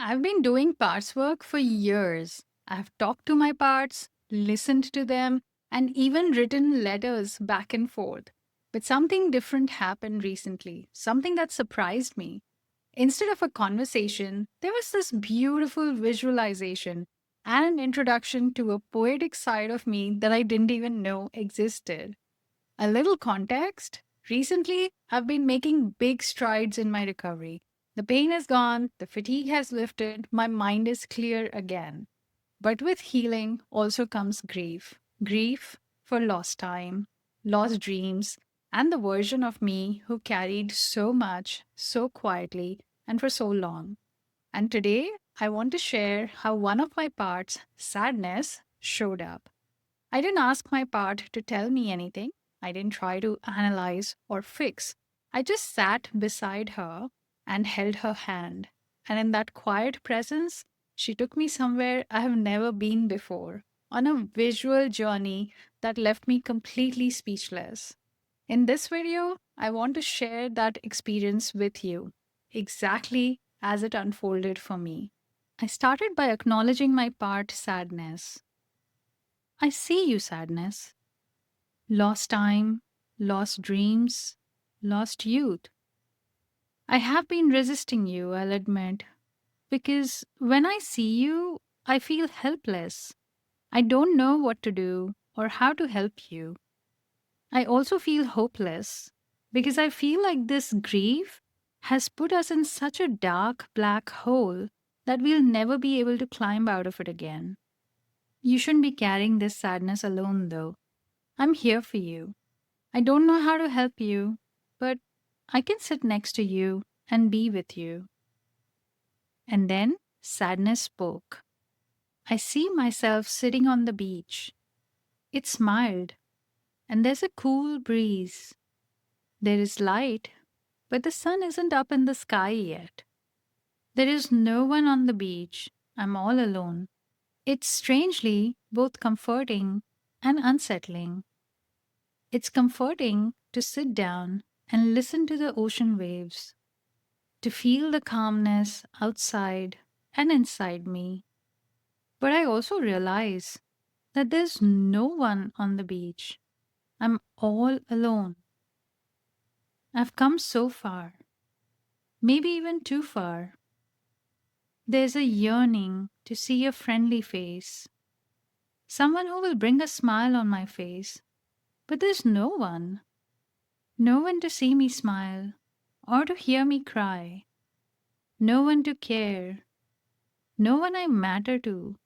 I've been doing parts work for years. I've talked to my parts, listened to them, and even written letters back and forth. But something different happened recently, something that surprised me. Instead of a conversation, there was this beautiful visualization and an introduction to a poetic side of me that I didn't even know existed. A little context. Recently, I've been making big strides in my recovery. The pain is gone, the fatigue has lifted, my mind is clear again. But with healing also comes grief. Grief for lost time, lost dreams, and the version of me who carried so much, so quietly, and for so long. And today, I want to share how one of my parts, sadness, showed up. I didn't ask my part to tell me anything. I didn't try to analyze or fix. I just sat beside her and held her hand. And in that quiet presence, she took me somewhere I have never been before, on a visual journey that left me completely speechless. In this video, I want to share that experience with you, exactly as it unfolded for me. I started by acknowledging my part sadness. I see you, sadness. Lost time, lost dreams, lost youth. I have been resisting you, I'll admit, because when I see you, I feel helpless. I don't know what to do or how to help you. I also feel hopeless because I feel like this grief has put us in such a dark black hole that we'll never be able to climb out of it again. You shouldn't be carrying this sadness alone, though. I'm here for you. I don't know how to help you, but I can sit next to you and be with you. And then sadness spoke. I see myself sitting on the beach. It's mild, and there's a cool breeze. There is light, but the sun isn't up in the sky yet. There is no one on the beach. I'm all alone. It's strangely both comforting and unsettling. It's comforting to sit down and listen to the ocean waves, to feel the calmness outside and inside me. But I also realize that there's no one on the beach. I'm all alone. I've come so far, maybe even too far. There's a yearning to see a friendly face, someone who will bring a smile on my face. But there's no one. No one to see me smile or to hear me cry. No one to care. No one I matter to.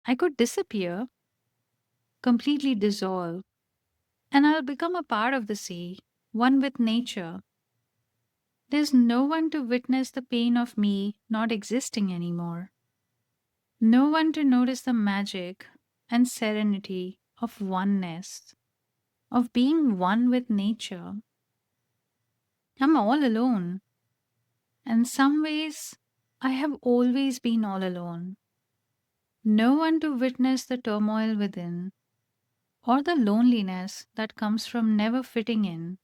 I could disappear, completely dissolve, and I'll become a part of the sea, one with nature. There's no one to witness the pain of me not existing anymore. No one to notice the magic and serenity of oneness, of being one with nature. I'm all alone. And in some ways, I have always been all alone. No one to witness the turmoil within or the loneliness that comes from never fitting in.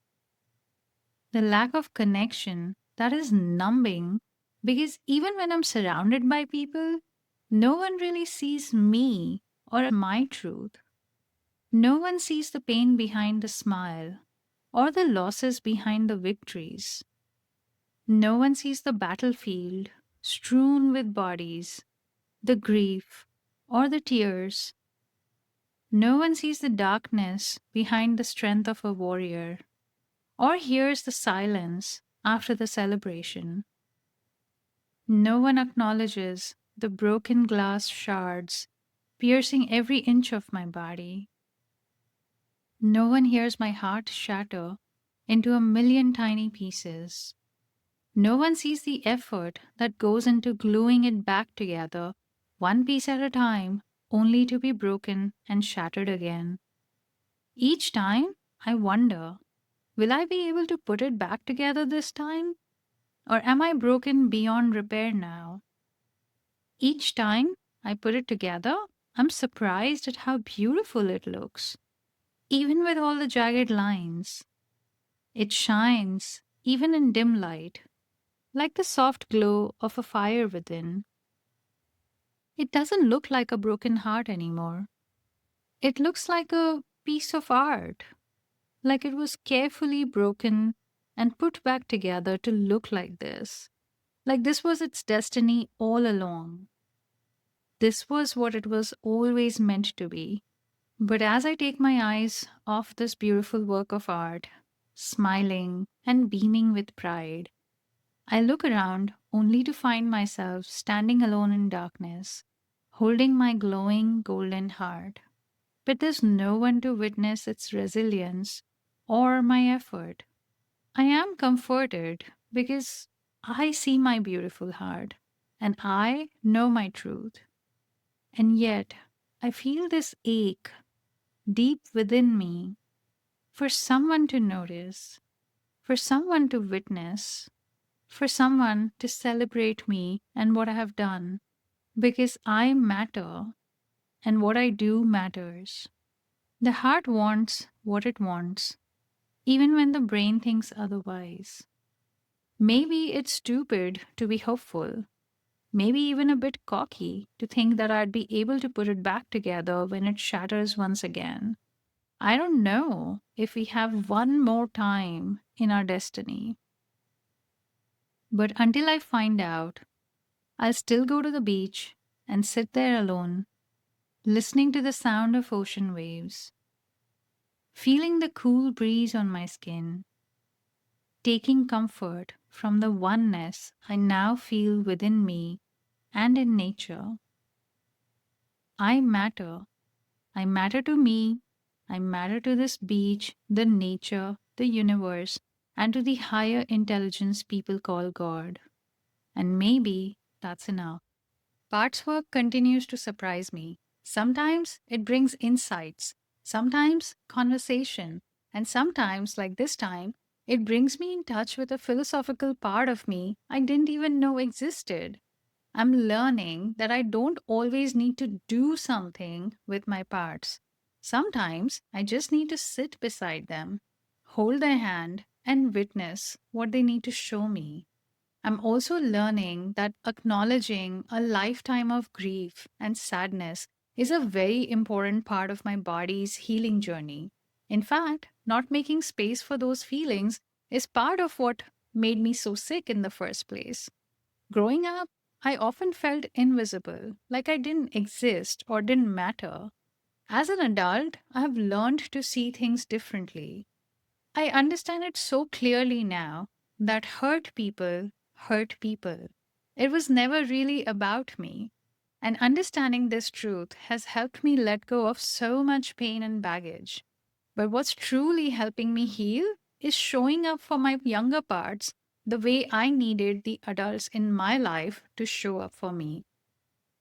The lack of connection that is numbing because even when I'm surrounded by people, no one really sees me or my truth. No one sees the pain behind the smile or the losses behind the victories. No one sees the battlefield strewn with bodies, the grief, or the tears. No one sees the darkness behind the strength of a warrior, or hears the silence after the celebration. No one acknowledges the broken glass shards piercing every inch of my body. No one hears my heart shatter into a million tiny pieces. No one sees the effort that goes into gluing it back together, one piece at a time, only to be broken and shattered again. Each time, I wonder, will I be able to put it back together this time? Or am I broken beyond repair now? Each time I put it together, I'm surprised at how beautiful it looks, even with all the jagged lines. It shines, even in dim light, like the soft glow of a fire within. It doesn't look like a broken heart anymore. It looks like a piece of art, like it was carefully broken and put back together to look like this. Like this was its destiny all along. This was what it was always meant to be. But as I take my eyes off this beautiful work of art, smiling and beaming with pride, I look around only to find myself standing alone in darkness, holding my glowing golden heart. But there's no one to witness its resilience or my effort. I am comforted because I see my beautiful heart and I know my truth. And yet, I feel this ache deep within me for someone to notice, for someone to witness, for someone to celebrate me and what I have done, because I matter and what I do matters. The heart wants what it wants, even when the brain thinks otherwise. Maybe it's stupid to be hopeful, maybe even a bit cocky to think that I'd be able to put it back together when it shatters once again. I don't know if we have one more time in our destiny, but until I find out, I'll still go to the beach and sit there alone, listening to the sound of ocean waves, feeling the cool breeze on my skin, taking comfort from the oneness I now feel within me and in nature. I matter. I matter to me. I matter to this beach, the nature, the universe, and to the higher intelligence people call God. And maybe that's enough. Bart's work continues to surprise me. Sometimes it brings insights, sometimes conversation, and sometimes, like this time, it brings me in touch with a philosophical part of me I didn't even know existed. I'm learning that I don't always need to do something with my parts. Sometimes I just need to sit beside them, hold their hand, and witness what they need to show me. I'm also learning that acknowledging a lifetime of grief and sadness is a very important part of my body's healing journey. In fact, not making space for those feelings is part of what made me so sick in the first place. Growing up, I often felt invisible, like I didn't exist or didn't matter. As an adult, I have learned to see things differently. I understand it so clearly now that hurt people hurt people. It was never really about me. And understanding this truth has helped me let go of so much pain and baggage. But what's truly helping me heal is showing up for my younger parts the way I needed the adults in my life to show up for me.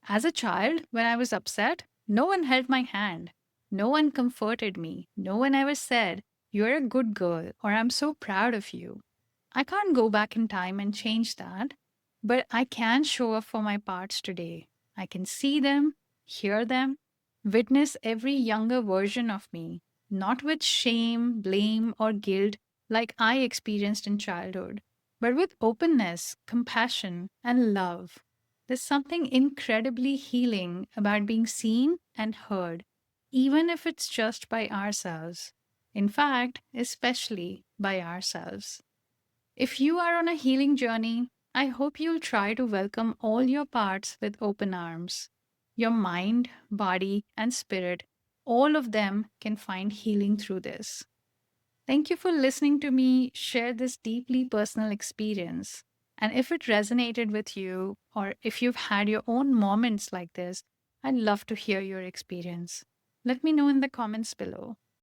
As a child, when I was upset, no one held my hand. No one comforted me. No one ever said, "You're a good girl," or "I'm so proud of you." I can't go back in time and change that, but I can show up for my parts today. I can see them, hear them, witness every younger version of me, not with shame, blame, or guilt like I experienced in childhood, but with openness, compassion, and love. There's something incredibly healing about being seen and heard, even if it's just by ourselves. In fact, especially by ourselves. If you are on a healing journey, I hope you'll try to welcome all your parts with open arms. Your mind, body, and spirit, all of them can find healing through this. Thank you for listening to me share this deeply personal experience. And if it resonated with you, or if you've had your own moments like this, I'd love to hear your experience. Let me know in the comments below.